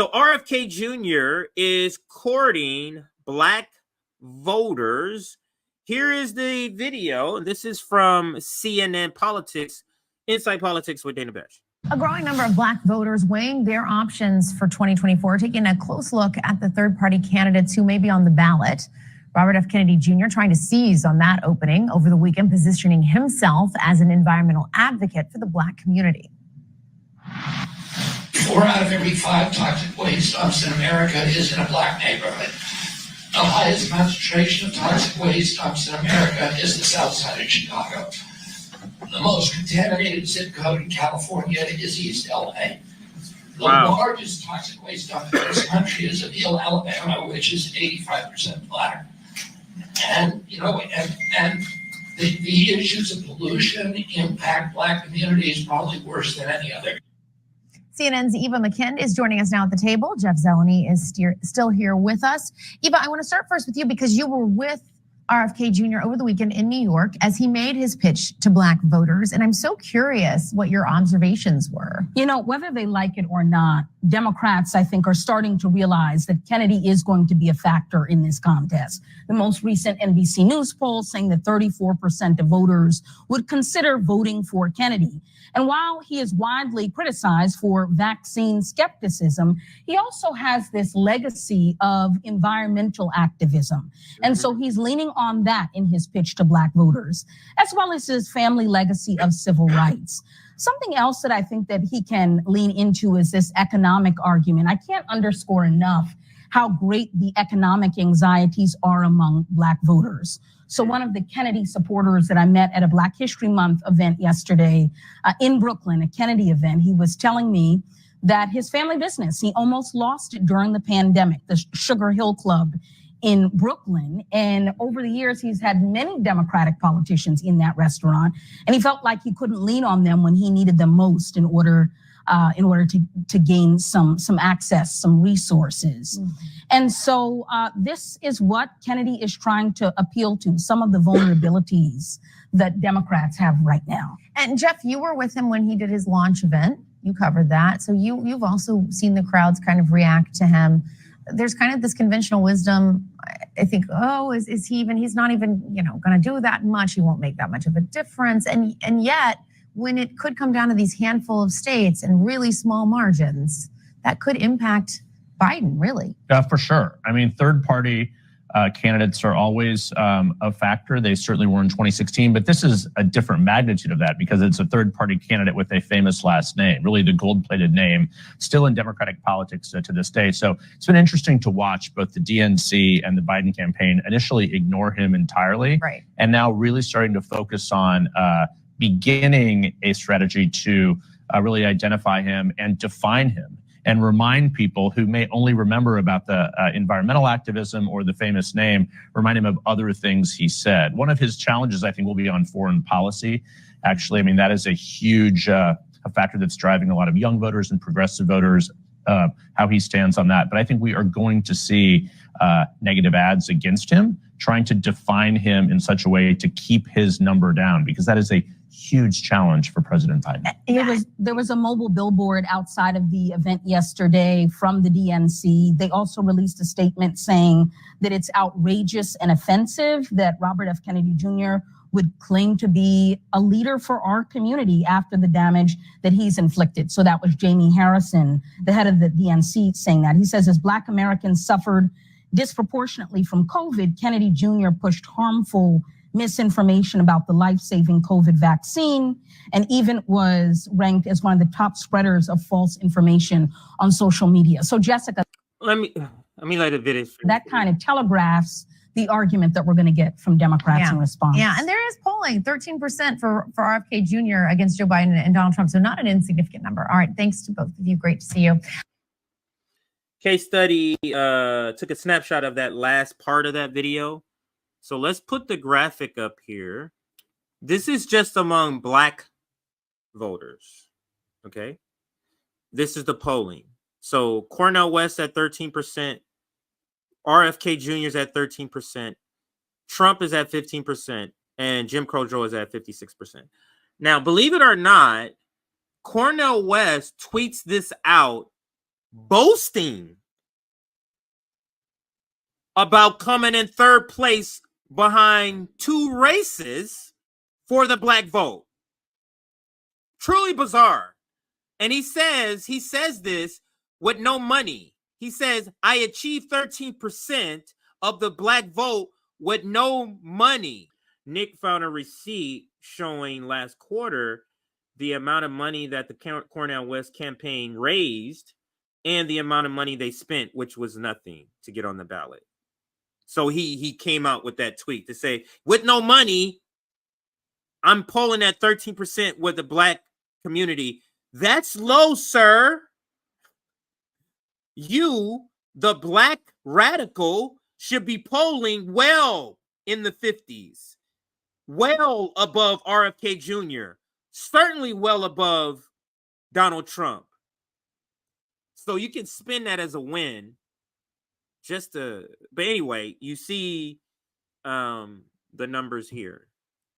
So RFK Jr. is courting black voters. Here is the video. This is from CNN Politics, Inside Politics with Dana Bash. A growing number of black voters weighing their options for 2024, taking a close look at the third-party candidates who may be on the ballot. Robert F. Kennedy Jr. trying to seize on that opening over the weekend, positioning himself as an environmental advocate for the black community. 4 out of every 5 toxic waste dumps in America is in a black neighborhood. The highest concentration of toxic waste dumps in America is the south side of Chicago. The most contaminated zip code in California is East LA. The largest toxic waste dump in this country is Mobile, Alabama, which is 85% black. And the issues of pollution impact black communities probably worse than any other. CNN's Eva McKinn is joining us now at the table. Jeff Zeleny is still here with us. Eva, I want to start first with you because you were with RFK Jr. over the weekend in New York as he made his pitch to black voters. And I'm so curious what your observations were. You know, whether they like it or not, Democrats, I think, are starting to realize that Kennedy is going to be a factor in this contest. The most recent NBC News poll saying that 34% of voters would consider voting for Kennedy. And while he is widely criticized for vaccine skepticism, he also has this legacy of environmental activism. And so he's leaning on that in his pitch to black voters, as well as his family legacy of civil rights. Something else that I think that he can lean into is this economic argument. I can't underscore enough how great the economic anxieties are among black voters. So one of the Kennedy supporters that I met at a Black History Month event yesterday in Brooklyn, a Kennedy event, he was telling me that his family business, he almost lost it during the pandemic, the Sugar Hill Club in Brooklyn. And over the years, he's had many Democratic politicians in that restaurant. And he felt like he couldn't lean on them when he needed them most in order to gain some access, some resources. Mm-hmm. And so this is what Kennedy is trying to appeal to, some of the vulnerabilities that Democrats have right now. And Jeff, you were with him when he did his launch event. You covered that. So you've also seen the crowds kind of react to him. There's kind of this conventional wisdom. I think, is he even, he's not even, going to do that much. He won't make that much of a difference. And yet, when it could come down to these handful of states and really small margins, that could impact Biden, really. For sure. I mean, third-party candidates are always a factor. They certainly were in 2016, but this is a different magnitude of that because it's a third-party candidate with a famous last name, really the gold-plated name, still in Democratic politics to this day. So it's been interesting to watch both the DNC and the Biden campaign initially ignore him entirely, right, and now really starting to focus on beginning a strategy to really identify him and define him and remind people who may only remember about the environmental activism or the famous name, remind him of other things he said. One of his challenges, I think, will be on foreign policy. Actually, I mean, that is a huge a factor that's driving a lot of young voters and progressive voters, how he stands on that. But I think we are going to see negative ads against him, trying to define him in such a way to keep his number down, because that is a huge challenge for President Biden. There was a mobile billboard outside of the event yesterday from the DNC. They also released a statement saying that it's outrageous and offensive that Robert F. Kennedy Jr. would claim to be a leader for our community after the damage that he's inflicted. So that was Jamie Harrison, the head of the DNC, saying that. He says, as Black Americans suffered disproportionately from COVID, Kennedy Jr. pushed harmful misinformation about the life-saving COVID vaccine, and even was ranked as one of the top spreaders of false information on social media. So Jessica, let me let it finish. That kind of telegraphs the argument that we're going to get from Democrats in response. Yeah, and there is polling, 13% for RFK Jr. against Joe Biden and Donald Trump, so not an insignificant number. All right, thanks to both of you. Great to see you. Case study took a snapshot of that last part of that video. So let's put the graphic up here. This is just among Black voters, okay? This is the polling. So Cornel West at 13%, RFK Jr. is at 13%, Trump is at 15%, and Jim Crow Joe is at 56%. Now, believe it or not, Cornel West tweets this out boasting about coming in third place behind two races for the black vote. Truly bizarre. And he says this with no money. He says, I achieved 13% of the black vote with no money. Nick found a receipt showing last quarter the amount of money that the Cornel West campaign raised and the amount of money they spent, which was nothing, to get on the ballot. So he came out with that tweet to say, with no money, I'm polling at 13% with the black community. That's low, sir. You, the black radical, should be polling well in the 50s, well above RFK Jr., certainly well above Donald Trump. So you can spin that as a win. But anyway, you see the numbers here.